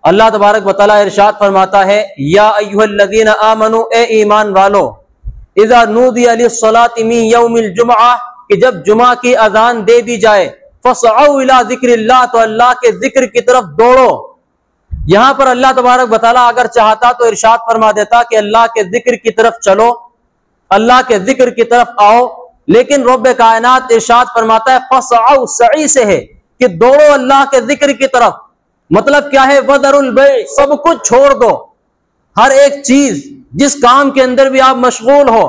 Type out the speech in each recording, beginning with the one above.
अल्लाह तबारक व तआला इरशाद फरमाता है, या अय्युहल्लज़ीना आमनू, ए ईमान वालो, इज़ा नूदिया लिस्सलाति मिन यौमिल जुमआ, कि जब जुमा की अजान दे दी जाए, फसअउ इला ज़िक्रिल्लाह, तो अल्लाह के जिक्र की तरफ दौड़ो। यहां पर अल्लाह तबारक व तआला अगर चाहता तो इरशाद फरमा देता कि अल्लाह के जिक्र की तरफ चलो, अल्लाह के जिक्र की तरफ आओ, लेकिन रब्बे कायनात इरशाद फरमाता है फसअउ, सई से है कि दौड़ो अल्लाह के जिक्र की तरफ। मतलब क्या है? वदरुल बै, सब कुछ छोड़ दो, हर एक चीज जिस काम के अंदर भी आप मशगूल हो,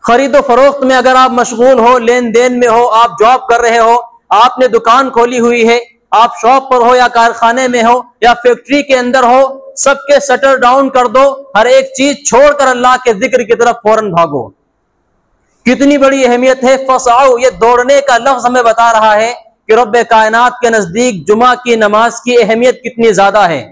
खरीदो फरोख्त में अगर आप मशगूल हो, लेन देन में हो, आप जॉब कर रहे हो, आपने दुकान खोली हुई है, आप शॉप पर हो या कारखाने में हो या फैक्ट्री के अंदर हो, सबके शटर डाउन कर दो, हर एक चीज छोड़कर अल्लाह के जिक्र की तरफ फौरन भागो। कितनी बड़ी अहमियत है फसाओ, ये दौड़ने का लफ्ज हमें बता रहा है कि रब्बे कायनात के नजदीक जुमा की नमाज की अहमियत कितनी ज्यादा है।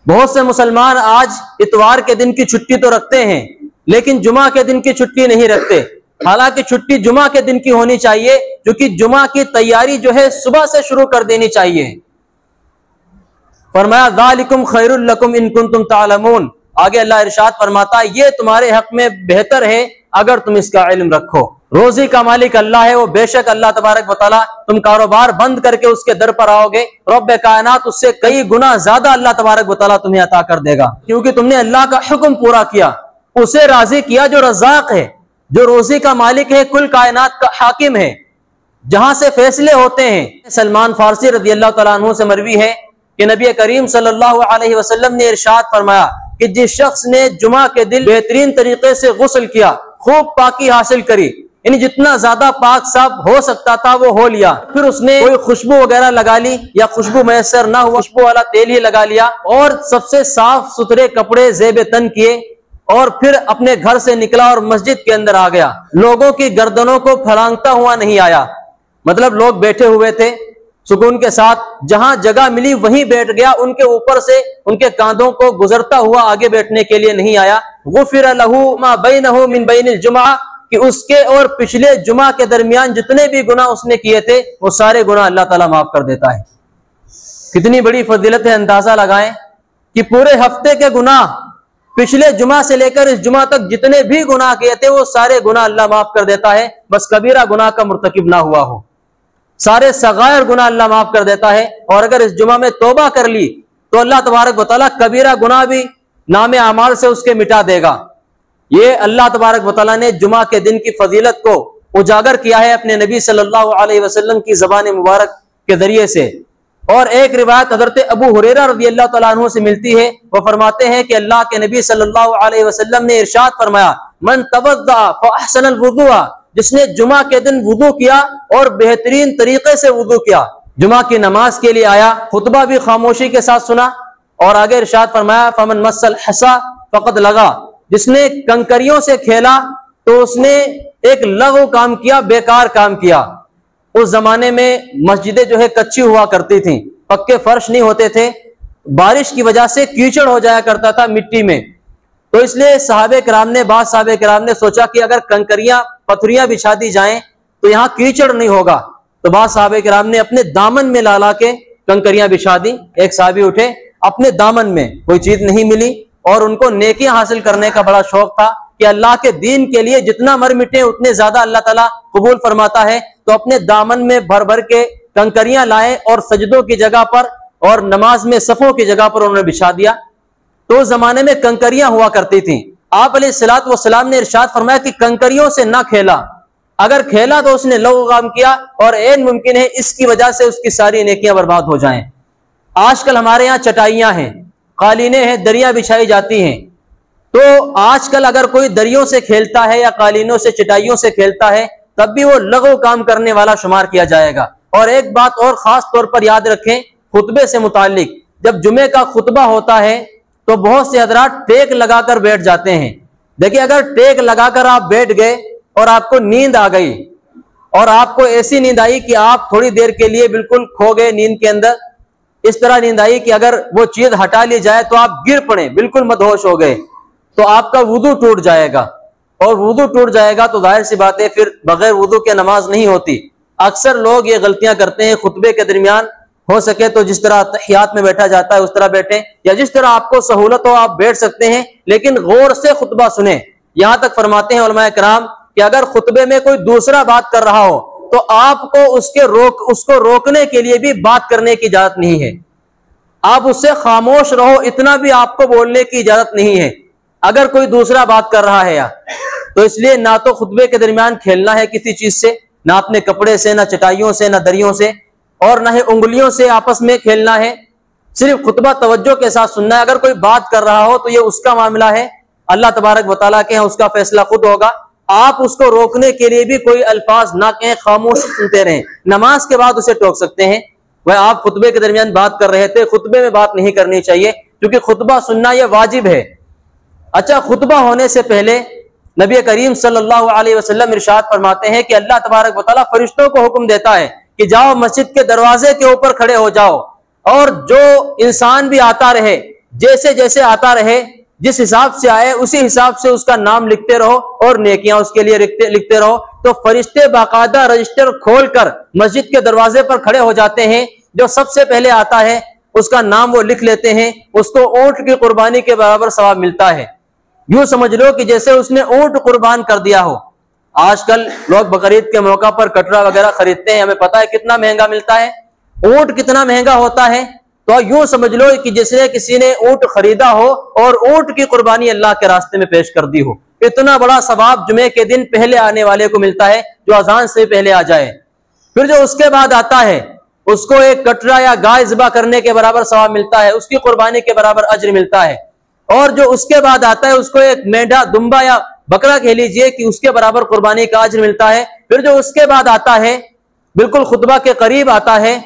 बहुत से मुसलमान आज इतवार के दिन की छुट्टी तो रखते हैं, लेकिन जुमा के दिन की छुट्टी नहीं रखते। हालांकि छुट्टी जुमा के दिन की होनी चाहिए, क्योंकि जुमा की तैयारी जो है सुबह से शुरू कर देनी चाहिए। फरमाया ज़ालिकुम खैरुल लकुम इन कुंतुम तालमून, आगे अल्लाह इरशाद फरमाता है ये तुम्हारे हक में बेहतर है अगर तुम इसका इल्म रखो। रोजी का मालिक अल्लाह है, वो बेशक अल्लाह तबारक व तआला, तुम कारोबार बंद करके उसके दर पर आओगे, रब्बे कायनात उससे कई गुना ज्यादा अल्लाह तबारक व तआला तुम्हें अता कर देगा, क्योंकि तुमने अल्लाह का हुक्म पूरा किया, उसे राजी किया जो रज़ाक है, जो रोजी का मालिक है, कुल कायनात का हाकिम है, जहां से फैसले होते हैं। सलमान फारसी रज़ी अल्लाह तआला अन्हु से मरवी है कि नबी करीम सल्लल्लाहु अलैहि वसल्लम ने इरशाद फरमाया कि जिस शख्स ने जुमा के दिन बेहतरीन तरीके से गुस्ल किया, खूब पाकी हासिल करी, यानी जितना ज्यादा पाक साफ हो सकता था वो हो लिया, फिर उसने कोई खुशबू वगैरह लगा ली या खुशबू मैसर ना हुआ, खुशबू वाला तेल ही लगा लिया, और सबसे साफ सुथरे कपड़े जेब तन किए, और फिर अपने घर से निकला और मस्जिद के अंदर आ गया। लोगों की गर्दनों को फलांगता हुआ नहीं आया, मतलब लोग बैठे हुए थे सुकून के साथ, जहां जगह मिली वहीं बैठ गया, उनके ऊपर से उनके कांधों को गुजरता हुआ आगे बैठने के लिए नहीं आया। गुफिर लहू मा बैनहु मिन बैनिल जुमा, कि उसके और पिछले जुमा के दरमियान जितने भी गुनाह उसने किए थे वो सारे गुनाह अल्लाह ताला माफ कर देता है। कितनी बड़ी फजीलत है, अंदाजा लगाएं कि पूरे हफ्ते के गुनाह पिछले जुमा से लेकर इस जुमा तक जितने भी गुनाह किए थे वो सारे गुनाह अल्लाह माफ कर देता है, बस कबीरा गुनाह का मुर्तकिब ना हुआ हो। सारे सगायर गुनाह अल्लाह माफ कर देता है, और अगर इस जुमा में तौबा कर ली तो अल्लाह तबारक व तआला कबीरा गुनाह भी नामे अमाल से उसके मिटा देगा। ये अल्लाह तबारक व तआला ने जुमा के दिन की फजीलत को उजागर किया है अपने नबी सल्लल्लाहु अलैहि वसल्लम की ज़बान मुबारक के जरिए से। और एक रिवायत हज़रत अबू हुरैरा रज़ियल्लाहु तआला अन्हु से मिलती है, वो फरमाते हैं कि अल्लाह के नबी सल्लल्लाहु अलैहि वसल्लम ने इरशाद फरमाया, मन तवद्दा फअहसनल वुज़ुआ, जिसने जुमा के दिन वुज़ू किया और बेहतरीन तरीके से वुज़ू किया, जुमा की नमाज के लिए आया, खुतबा भी खामोशी के साथ सुना, और आगे इरशाद फरमाया फमन मस्सल हसा फकद लगा, जिसने कंकरियों से खेला तो उसने एक लघु काम किया, बेकार काम किया। उस जमाने में मस्जिदें जो है कच्ची हुआ करती थी, पक्के फर्श नहीं होते थे, बारिश की वजह से कीचड़ हो जाया करता था मिट्टी में, तो इसलिए साहबे किराम ने, बाद साहबे किराम ने सोचा कि अगर कंकरियां पथरियां बिछा दी जाएं तो यहाँ कीचड़ नहीं होगा, तो बाद साहबे किराम ने अपने दामन में ला के कंकरियां बिछा दी। एक साहबी उठे, अपने दामन में कोई चीज नहीं मिली, और उनको नेकियां हासिल करने का बड़ा शौक था कि अल्लाह के दीन के लिए जितना मर मिटे उतने ज्यादा अल्लाह ताला कबूल फरमाता है, तो अपने दामन में भर भर के कंकरियां लाए और सजदों की जगह पर और नमाज में सफों की जगह पर उन्होंने बिछा दिया। तो उस जमाने में कंकरियां हुआ करती थी। आप अलैहिस्सलातु वस्सलाम ने इरशाद फरमाया कि कंकरियों से ना खेला, अगर खेला तो उसने लघु काम किया, और ऐन मुमकिन है इसकी वजह से उसकी सारी नेकियां बर्बाद हो जाएं। आजकल हमारे यहाँ चटाइयां हैं, कालीनें हैं, दरियां बिछाई जाती हैं, तो आजकल अगर कोई दरियों से खेलता है या कालीनों से, चटाइयों से खेलता है, तब भी वो लघु काम करने वाला शुमार किया जाएगा। और एक बात और खास तौर पर याद रखें खुतबे से मुतालिक, जब जुमे का खुतबा होता है तो बहुत से हजरात टेक लगाकर बैठ जाते हैं। देखिए, अगर टेक लगाकर आप बैठ गए और आपको नींद आ गई, और आपको ऐसी नींद आई कि आप थोड़ी देर के लिए बिल्कुल खो गए नींद के अंदर, इस तरह नींद आई कि अगर वो चीज हटा ली जाए तो आप गिर पड़े, बिल्कुल मदहोश हो गए, तो आपका वुदू टूट जाएगा, और वुदू टूट जाएगा तो जाहिर सी बात है फिर बगैर वुदू के नमाज नहीं होती। अक्सर लोग ये गलतियां करते हैं, खुतबे के दरमियान हो सके तो जिस तरह तहियात में बैठा जाता है उस तरह बैठें, या जिस तरह आपको सहूलत हो आप बैठ सकते हैं, लेकिन गौर से खुतबा सुने। यहां तक फरमाते हैं उलमाए कराम कि अगर खुतबे में कोई दूसरा बात कर रहा हो तो आपको उसको रोकने के लिए भी बात करने की इजाजत नहीं है। आप उससे खामोश रहो, इतना भी आपको बोलने की इजाजत नहीं है अगर कोई दूसरा बात कर रहा है या तो। इसलिए ना तो खुतबे के दरमियान खेलना है किसी चीज से, ना अपने कपड़े से, ना चटाइयों से, ना दरियों से, और ना ही उंगलियों से आपस में खेलना है। सिर्फ खुतबा तवज्जो के साथ सुनना है। अगर कोई बात कर रहा हो तो ये उसका मामला है, अल्लाह तबारक व तआला के यहाँ उसका फैसला खुद होगा। आप उसको रोकने के लिए भी कोई अल्फाज ना कहें, खामोश सुनते रहें। नमाज के बाद उसे टोक सकते हैं, वह आप खुतबे के दरमियान बात कर रहे थे, खुतबे में बात नहीं करनी चाहिए, क्योंकि खुतबा सुनना यह वाजिब है। अच्छा, खुतबा होने से पहले नबी करीम सल्लल्लाहु अलैहि वसल्लम इरशाद फरमाते हैं कि अल्लाह तबारक व तआला फरिश्तों को हुक्म देता है कि जाओ मस्जिद के दरवाजे के ऊपर खड़े हो जाओ, और जो इंसान भी आता रहे, जैसे जैसे आता रहे, जिस हिसाब से आए उसी हिसाब से उसका नाम लिखते रहो और नेकियां उसके लिए लिखते रहो। तो फरिश्ते बाकायदा रजिस्टर खोलकर मस्जिद के दरवाजे पर खड़े हो जाते हैं। जो सबसे पहले आता है उसका नाम वो लिख लेते हैं, उसको ऊंट की कुर्बानी के बराबर सवाब मिलता है। यूं समझ लो कि जैसे उसने ऊंट कुर्बान कर दिया हो। आजकल लोग बकरीद के मौका पर कटरा वगैरह खरीदते हैं, हमें पता है कितना महंगा मिलता है, ऊंट कितना महंगा होता है। तो यूं समझ लो कि जैसे किसी ने ऊंट खरीदा हो और ऊंट की कुर्बानी अल्लाह के रास्ते में पेश कर दी हो। इतना बड़ा सवाब जुमे के दिन पहले आने वाले को मिलता है जो अजान से पहले आ जाए। फिर जो उसके बाद आता है उसको एक कटरा या गाय ज़िबा करने के बराबर सवाब मिलता है, उसकी कुर्बानी के बराबर अज्र मिलता है। और जो उसके बाद आता है उसको एक मेंढा, दुम्बा या बकरा कह लीजिए कि उसके बराबर कुर्बानी का अज्र मिलता है। फिर जो उसके बाद आता है, बिल्कुल खुतबा के करीब आता है,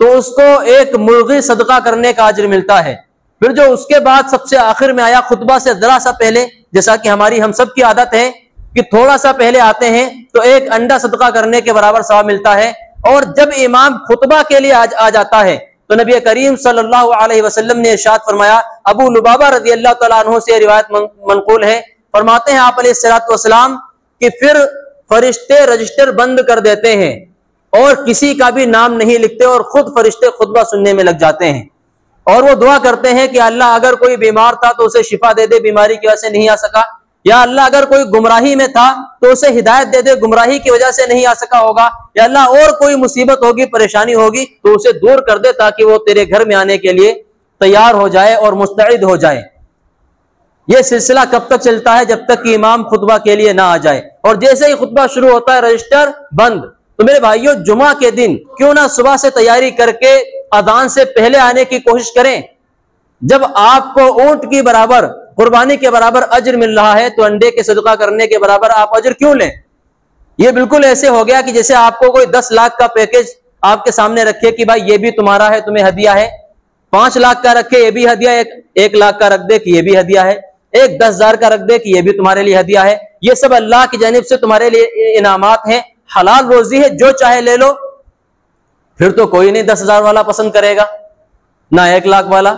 तो उसको एक मुर्गी सदका करने का अज्र मिलता है। फिर जो उसके बाद सबसे आखिर में आया, खुतबा से जरा सा पहले, जैसा कि हमारी हम सब की आदत है कि थोड़ा सा पहले आते हैं, तो एक अंडा सदका करने के बराबर सवाब मिलता है। और जब इमाम खुतबा के लिए आ जाता है तो नबी करीम सल्लल्लाहु अलैहि वसल्लम ने इरशाद फरमाया, अबू लुबाबा रज़ी अल्लाह तआला अन्हु से रिवायत मनकूल है, फरमाते हैं आप अलैहिस्सलातु वस्सलाम कि फिर फरिश्ते रजिस्टर बंद कर देते हैं और किसी का भी नाम नहीं लिखते, और खुद फरिश्ते खुतबा सुनने में लग जाते हैं। और वो दुआ करते हैं कि अल्लाह अगर कोई बीमार था तो उसे शिफा दे दे, बीमारी की वजह से नहीं आ सका, या अल्लाह अगर कोई गुमराही में था तो उसे हिदायत दे दे, गुमराही की वजह से नहीं आ सका होगा, या अल्लाह और कोई मुसीबत होगी, परेशानी होगी तो उसे दूर कर दे, ताकि वो तेरे घर में आने के लिए तैयार हो जाए और मुस्तैद हो जाए। यह सिलसिला कब तक चलता है? जब तक कि इमाम खुतबा के लिए ना आ जाए। और जैसे ही खुतबा शुरू होता है रजिस्टर बंद। तो मेरे भाइयों, जुमा के दिन क्यों ना सुबह से तैयारी करके अजान से पहले आने की कोशिश करें। जब आपको ऊंट की बराबर, कुर्बानी के बराबर अज्र मिल रहा है, तो अंडे के सदका करने के बराबर आप अज्र क्यों लें? यह बिल्कुल ऐसे हो गया कि जैसे आपको कोई 10 लाख का पैकेज आपके सामने रखे कि भाई ये भी तुम्हारा है, तुम्हें हदिया है। 5 लाख का रखे, ये भी हदिया है। 1 लाख का रख दे कि ये भी हदिया है। एक 10,000 का रख दे कि ये भी तुम्हारे लिए हदिया है। ये सब अल्लाह की जानिब से तुम्हारे लिए इनामात हैं, हलाल रोजी है, जो चाहे ले लो। फिर तो कोई नहीं 10,000 वाला पसंद करेगा, ना 1 लाख वाला।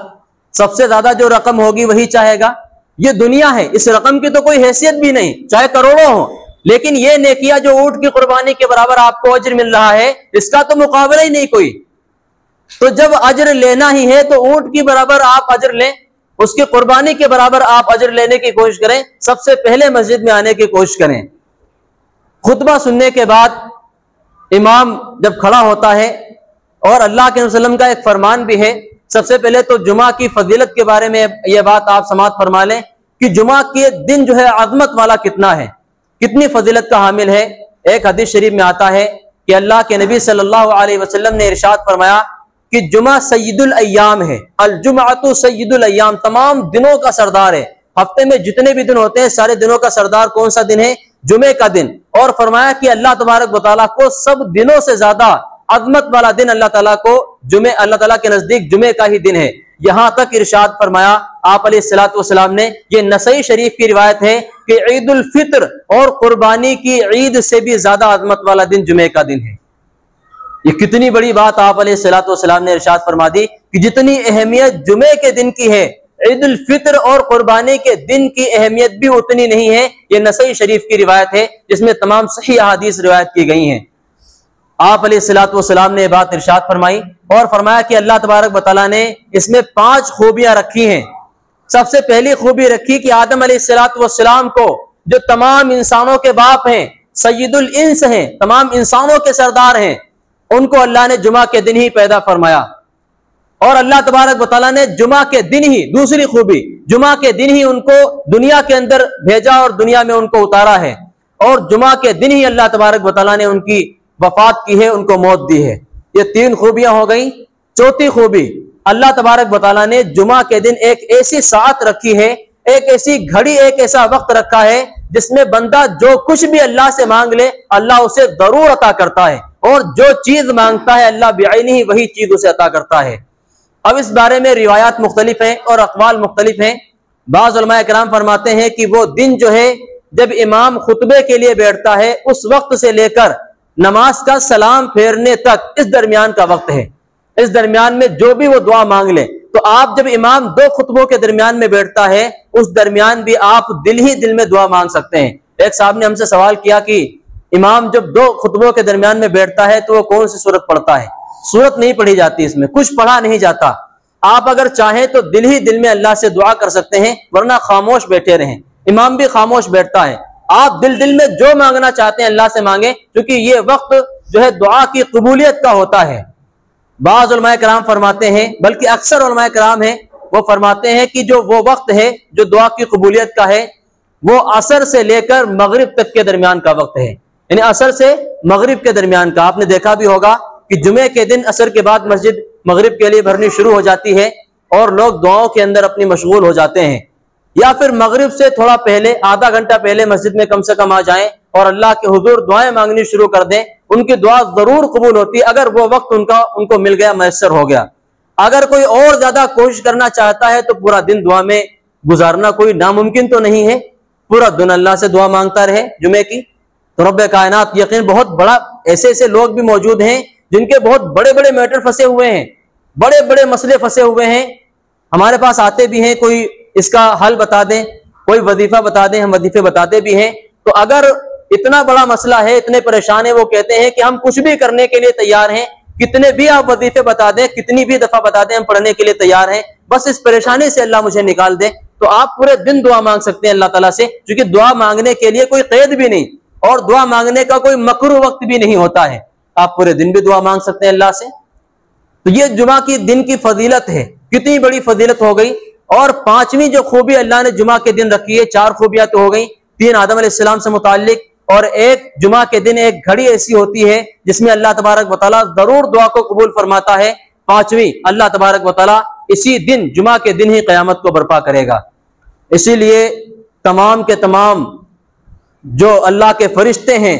सबसे ज्यादा जो रकम होगी वही चाहेगा। ये दुनिया है, इस रकम की तो कोई हैसियत भी नहीं, चाहे करोड़ों हो। लेकिन ये नेकिया जो ऊंट की कुर्बानी के बराबर आपको अज्र मिल रहा है, इसका तो मुकाबला ही नहीं कोई। तो जब अज्र लेना ही है तो ऊंट की बराबर आप अज्र लें, उसकी कुर्बानी के बराबर आप अज्र लेने की कोशिश करें। सबसे पहले मस्जिद में आने की कोशिश करें। खुतबा सुनने के बाद इमाम जब खड़ा होता है, और अल्लाह के वसल्लम का एक फरमान भी है। सबसे पहले तो जुमा की फजीलत के बारे में यह बात आप समाअत फरमा लें कि जुमा के दिन जो है अज़मत वाला कितना है, कितनी फजीलत का हामिल है। एक हदीस शरीफ में आता है कि अल्लाह के नबी सल्लल्लाहु अलैहि वसल्लम ने इरशाद फरमाया कि जुमा सय्यिदुल अय्याम है। अल जुमअतु सय्यिदुल अय्याम, तमाम दिनों का सरदार है। हफ्ते में जितने भी दिन होते हैं, सारे दिनों का सरदार कौन सा दिन है? जुमे का दिन। और फरमाया कि अल्लाह तबारक व तआला को सब दिनों से ज्यादा अज़मत वाला दिन अल्लाह ताला को जुमे, अल्लाह ताला के नजदीक जुमे का ही दिन है। यहां तक इरशाद फरमाया आप अलैहिस्सलातु वस्सलाम ने, ये नसई शरीफ की रिवायत है कि ईद उल फित्र और कुर्बानी की ईद से भी ज्यादा अज़मत वाला दिन जुमे का दिन है। ये कितनी बड़ी बात आप अलैहिस्सलातु वस्सलाम ने इरशाद फरमा दी कि जितनी अहमियत जुमे के दिन की है, ईद उल फित्र और कुर्बानी के दिन की अहमियत भी उतनी नहीं है। ये नसई शरीफ की रिवायत है जिसमें तमाम सही अहादीस रिवायत की गई हैं। आप अलैहिस्सलातु वस्सलाम ने बात इरशाद फरमाई और फरमाया कि अल्लाह तबारक व तआला ने इसमें 5 खूबियां रखी हैं। सबसे पहली खूबी रखी कि आदम अलैहिस्सलातु वस्सलाम को, जो तमाम इंसानों के बाप हैं, सय्यदुल इंस हैं, तमाम इंसानों के सरदार हैं, उनको अल्लाह ने जुमा के दिन ही पैदा फरमाया। और अल्लाह तबारक व तआला ने जुमा के दिन ही, दूसरी खूबी, जुमा के दिन ही उनको दुनिया के अंदर भेजा और दुनिया में उनको उतारा है। और जुमा के दिन ही अल्लाह तबारक व तआला ने उनकी वफात की है, उनको मौत दी है। ये 3 खूबियां हो गई। चौथी खूबी, अल्लाह तबारक व तआला ने जुमा के दिन एक ऐसी साथ रखी है, एक ऐसी घड़ी, एक ऐसा वक्त रखा है जिसमें बंदा जो कुछ भी अल्लाह से मांग ले अल्लाह उसे जरूर अता करता है, और जो चीज मांगता है अल्लाह बिआइनी वही चीज उसे अता करता है। अब इस बारे में रिवायात मुख्तलिफ हैं और अक़वाल मुख्तलिफ हैं। बाज़ उलमा किराम फरमाते हैं कि वो दिन जो है जब इमाम खुतबे के लिए बैठता है उस वक्त से लेकर नमाज का सलाम फेरने तक, इस दरमियान का वक्त है। इस दरमियान में जो भी वो दुआ मांग ले, तो आप जब इमाम 2 खुतबों के दरमियान में बैठता है उस दरमियान भी आप दिल ही दिल में दुआ मांग सकते हैं। एक साहब ने हमसे सवाल किया कि इमाम जब 2 खुतबों के दरमियान में बैठता है तो वो कौन सी सूरत पढ़ता है? सूरत नहीं पढ़ी जाती, इसमें कुछ पढ़ा नहीं जाता। आप अगर चाहें तो दिल ही दिल में अल्लाह से दुआ कर सकते हैं, वरना खामोश बैठे रहें। इमाम भी खामोश बैठता है, आप दिल दिल में जो मांगना चाहते हैं अल्लाह से मांगे, क्योंकि ये वक्त जो है दुआ की कबूलियत का होता है। बाज़ उलमा किराम फरमाते हैं, बल्कि अक्सर उलमा किराम हैं वो फरमाते हैं कि जो वो वक्त है जो दुआ की कबूलियत का है वो असर से लेकर मगरिब तक के दरमियान का वक्त है। यानी असर से मगरिब के दरमियान का। आपने देखा भी होगा कि जुमे के दिन असर के बाद मस्जिद मगरिब के लिए भरनी शुरू हो जाती है और लोग दुआओं के अंदर अपनी मशगूल हो जाते हैं, या फिर मगरिब से थोड़ा पहले, आधा घंटा पहले मस्जिद में कम से कम आ जाएं और अल्लाह के हुजूर दुआएं मांगनी शुरू कर दें। उनकी दुआ जरूर कबूल होती है अगर वो वक्त उनको मिल गया, मैसर हो गया। अगर कोई और ज्यादा कोशिश करना चाहता है तो पूरा दिन दुआ में गुजारना कोई नामुमकिन तो नहीं है। पूरा दिन अल्लाह से दुआ मांगता रहे जुमे की, तो रब्बे कायनात यकीन बहुत बड़ा, ऐसे ऐसे लोग भी मौजूद हैं जिनके बहुत बड़े बड़े मैटर फंसे हुए हैं, बड़े बड़े मसले फंसे हुए हैं। हमारे पास आते भी हैं, कोई इसका हल बता दें, कोई वजीफा बता दें, हम वजीफे बताते भी हैं। तो अगर इतना बड़ा मसला है, इतने परेशान है, वो कहते हैं कि हम कुछ भी करने के लिए तैयार हैं, कितने भी आप वजीफे बता दें, कितनी भी दफा बता दें, हम पढ़ने के लिए तैयार हैं, बस इस परेशानी से अल्लाह मुझे निकाल दे। तो आप पूरे दिन दुआ मांग सकते हैं अल्लाह ताला से, क्योंकि दुआ मांगने के लिए कोई कैद भी नहीं और दुआ मांगने का कोई मकरूह वक्त भी नहीं होता है। आप पूरे दिन भी दुआ मांग सकते हैं अल्लाह से। तो ये जुमा की दिन की फजीलत है, कितनी बड़ी फजीलत हो गई। और 5वीं जो खूबी अल्लाह ने जुमा के दिन रखी है, 4 खूबियां तो हो गई, 3 आदम अलैहिस्सलाम से मुताल्लिक, और एक जुमा के दिन एक घड़ी ऐसी होती है जिसमें अल्लाह तबारक व तआला जरूर दुआ को कबूल फरमाता है। 5वीं, अल्लाह तबारक व तआला इसी दिन, जुमा के दिन ही क़यामत को बर्पा करेगा। इसीलिए तमाम के तमाम जो अल्लाह के फरिश्ते हैं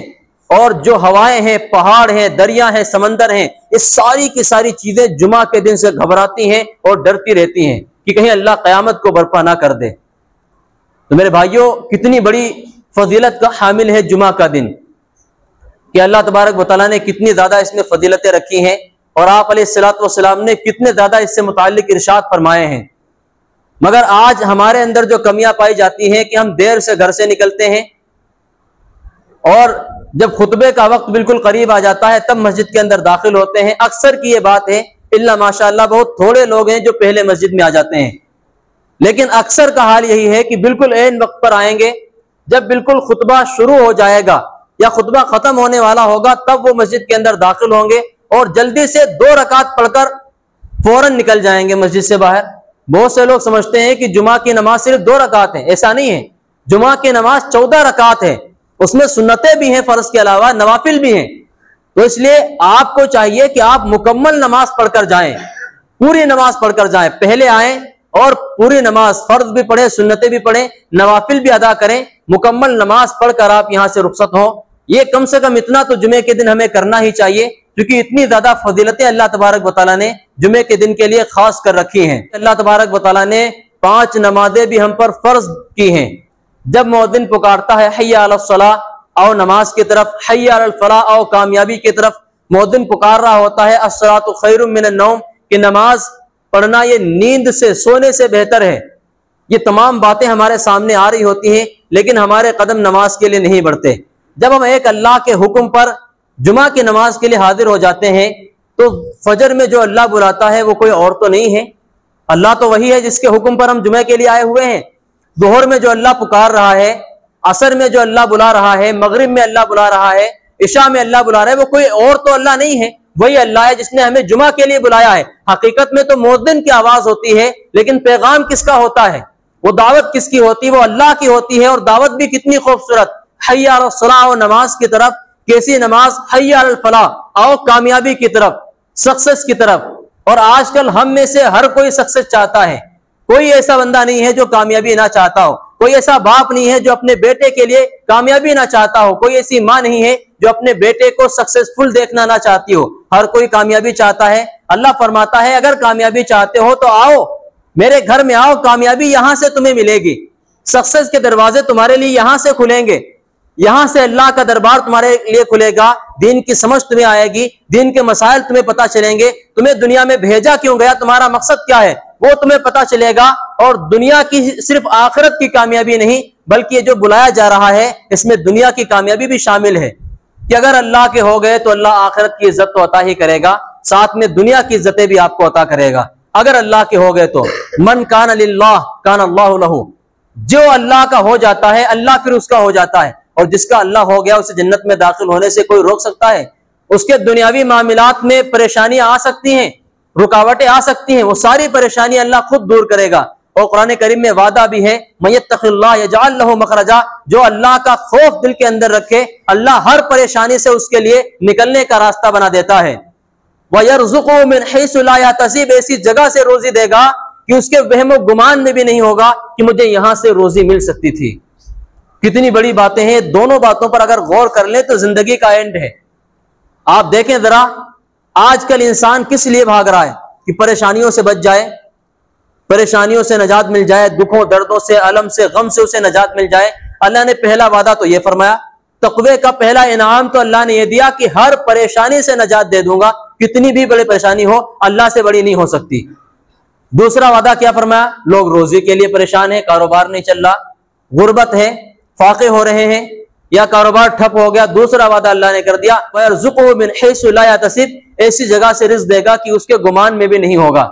और जो हवाएं हैं, पहाड़ हैं, दरिया हैं, समंदर हैं, इस सारी की सारी चीजें जुमा के दिन से घबराती हैं और डरती रहती हैं कि कहीं अल्लाह क़यामत को बर्पा ना कर दे। तो मेरे भाइयों, कितनी बड़ी फजीलत का हामिल है जुमा का दिन, कि अल्लाह तबारक व तआला ने कितनी ज्यादा इसमें फजीलतें रखी हैं और आप अलैहिस्सलातु वस्सलाम ने कितने ज्यादा इससे मुताल्लिक इरशाद फरमाए हैं। मगर आज हमारे अंदर जो कमियां पाई जाती हैं कि हम देर से घर से निकलते हैं और जब खुतबे का वक्त बिल्कुल करीब आ जाता है तब मस्जिद के अंदर दाखिल होते हैं। अक्सर की ये बात है, इल्ला माशाअल्लाह बहुत थोड़े लोग हैं जो पहले मस्जिद में आ जाते हैं, लेकिन अक्सर का हाल यही है कि बिल्कुल ऐन वक्त पर आएंगे, जब बिल्कुल खुतबा शुरू हो जाएगा या खुतबा खत्म होने वाला होगा तब वो मस्जिद के अंदर दाखिल होंगे और जल्दी से 2 रकात पढ़कर फौरन निकल जाएंगे मस्जिद से बाहर। बहुत से लोग समझते हैं कि जुमा की नमाज सिर्फ 2 रकात है, ऐसा नहीं है। जुमा की नमाज 14 रकात है, उसमें सुन्नतें भी हैं, फर्ज के अलावा नवाफिल भी हैं। तो इसलिए आपको चाहिए कि आप मुकम्मल नमाज पढ़कर जाएं, पूरी नमाज पढ़कर जाएं, पहले आएं और पूरी नमाज, फर्ज भी पढ़े, सुन्नतें भी पढ़ें, नवाफिल भी अदा करें, मुकम्मल नमाज पढ़कर आप यहां से रुखसत हो। ये कम से कम इतना तो जुमे के दिन हमें करना ही चाहिए, क्योंकि इतनी ज्यादा फजीलतें अल्लाह तबारक व तआला ने जुमे के दिन के लिए खास कर रखी हैं। अल्लाह तबारक व तआला ने 5 नमाजें भी हम पर फर्ज की हैं। जब मुअज्जिन पुकारता है हय्या अलस सलाह, आओ नमाज की तरफ, हय्या अलल फलाह, आओ कामयाबी की तरफ, मुअज्जिन पुकार रहा होता है अस्सलातु खैरुम मिनन नौम, कि नमाज पढ़ना ये नींद से, सोने से बेहतर है। ये तमाम बातें हमारे सामने आ रही होती हैं, लेकिन हमारे कदम नमाज के लिए नहीं बढ़ते। जब हम एक अल्लाह के हुक्म पर जुमा की नमाज के लिए हाजिर हो जाते हैं तो फजर में जो अल्लाह बुलाता है वो कोई और तो नहीं है, अल्लाह तो वही है जिसके हुक्म पर हम जुमे के लिए आए हुए हैं। जोहर में जो अल्लाह पुकार रहा है, असर में जो अल्लाह बुला रहा है, मगरिब में अल्लाह बुला रहा है, इशा में अल्लाह बुला रहा है, वो कोई और तो अल्लाह नहीं है, वही अल्लाह है जिसने हमें जुमा के लिए बुलाया है। हकीकत में तो मुअज्जिन की आवाज होती है, लेकिन पैगाम किसका होता है, वो दावत किसकी होती है, वो अल्लाह की होती है। और दावत भी कितनी खूबसूरत, हय्या अलस सलाह, और नमाज की तरफ। कैसी नमाज, हय्या अलल फलाह, आओ कामयाबी की तरफ, सक्सेस की तरफ। और आजकल हम में से हर कोई सक्सेस चाहता है, कोई ऐसा बंदा नहीं है जो कामयाबी ना चाहता हो, कोई ऐसा बाप नहीं है जो अपने बेटे के लिए कामयाबी ना चाहता हो, कोई ऐसी मां नहीं है जो अपने बेटे को सक्सेसफुल देखना ना चाहती हो, हर कोई कामयाबी चाहता है। अल्लाह फरमाता है अगर कामयाबी चाहते हो तो आओ मेरे घर में आओ, कामयाबी यहां से तुम्हें मिलेगी, सक्सेस के दरवाजे तुम्हारे लिए यहां से खुलेंगे, यहां से अल्लाह का दरबार तुम्हारे लिए खुलेगा, दीन की समझ तुम्हें आएगी, दीन के मसाइल तुम्हें पता चलेंगे, तुम्हें दुनिया में भेजा क्यों गया, तुम्हारा मकसद क्या है वो तुम्हें पता चलेगा। और दुनिया की सिर्फ आखिरत की कामयाबी नहीं, बल्कि ये जो बुलाया जा रहा है इसमें दुनिया की कामयाबी भी शामिल है कि अगर अल्लाह के हो गए तो अल्लाह आखिरत की इज्जत तो अता ही करेगा, साथ में दुनिया की इज्जतें भी आपको अता करेगा अगर अल्लाह के हो गए तो। मन कान लिल्लाह कान अल्लाहु लहू, जो अल्लाह का हो जाता है अल्लाह फिर उसका हो जाता है, और जिसका अल्लाह हो गया उसे जन्नत में दाखिल होने से कोई रोक सकता है? उसके दुनियावी मामलात में परेशानियां आ सकती हैं, रुकावटें आ सकती हैं, वो सारी परेशानी अल्लाह खुद दूर करेगा। और कुरान करीम में वादा भी है, मयत्तक़िल्लाह यजअल लहू मखरजा, जो अल्लाह का खौफ दिल के अंदर रखे अल्लाह हर परेशानी से उसके लिए निकलने का रास्ता बना देता है। वयर्ज़ुक़हु मिन हैसु ला यहतसिब, ऐसी जगह से रोजी देगा कि उसके वहम गुमान में भी नहीं होगा कि मुझे यहां से रोजी मिल सकती थी। कितनी बड़ी बातें हैं, दोनों बातों पर अगर गौर कर ले तो जिंदगी का एंड है। आप देखें जरा आजकल इंसान किस लिए भाग रहा है कि परेशानियों से बच जाए, परेशानियों से निजात मिल जाए, दुखों दर्दों से अलम से गम से उसे निजात मिल जाए। अल्लाह ने पहला वादा तो यह फरमाया, तक़वे का पहला इनाम तो अल्लाह ने यह दिया कि हर परेशानी से निजात दे दूंगा, कितनी भी बड़ी परेशानी हो अल्लाह से बड़ी नहीं हो सकती। दूसरा वादा क्या फरमाया, लोग रोजी के लिए परेशान है, कारोबार नहीं चल रहा, गुर्बत है, फाके हो रहे हैं या कारोबार ठप हो गया, दूसरा वादा अल्लाह ने कर दिया, वयर्ज़ुक़हु मिन हैसु ला यहतसिब, ऐसी जगह से रिज़्क़ देगा कि उसके गुमान में भी नहीं होगा।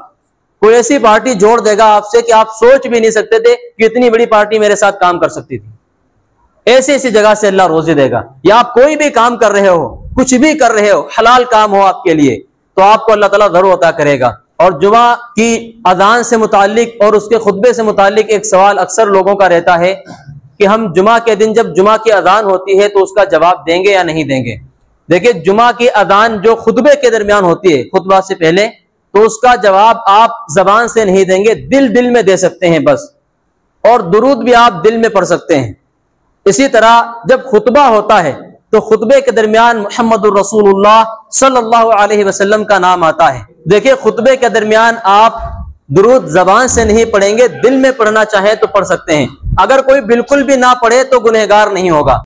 कोई ऐसी पार्टी जोड़ देगा आपसे कि आप सोच भी नहीं सकते थे कि इतनी बड़ी पार्टी मेरे साथ काम कर सकती थी। ऐसी ऐसी जगह से अल्लाह रोजी देगा। या आप कोई भी काम कर रहे हो, कुछ भी कर रहे हो, हलाल काम हो आपके लिए, तो आपको अल्लाह ताला ज़रूर अता करेगा। और जुमा की अजान से मुताल्लिक और उसके खुतबे से मुताल्लिक एक सवाल अक्सर लोगों का रहता है कि हम जुमा के दिन जब जुमा की अजान होती है तो उसका जवाब देंगे या नहीं देंगे। देखिए, जुमा की अजान जो खुतबे के दरमियान होती है, खुतबा से पहले, तो उसका जवाब आप जबान से नहीं देंगे, दिल दिल में दे सकते हैं बस, और दुरूद भी आप दिल में पढ़ सकते हैं। इसी तरह जब खुतबा होता है तो खुतबे के दरमियान मुहम्मदुर रसूलुल्लाह सल्लल्लाहु अलैहि वसल्लम का नाम आता है। देखिए, खुतबे के दरमियान आप दुरूद जबान से नहीं पढ़ेंगे, दिल में पढ़ना चाहे तो पढ़ सकते हैं। अगर कोई बिल्कुल भी ना पढ़े तो गुनहगार नहीं होगा।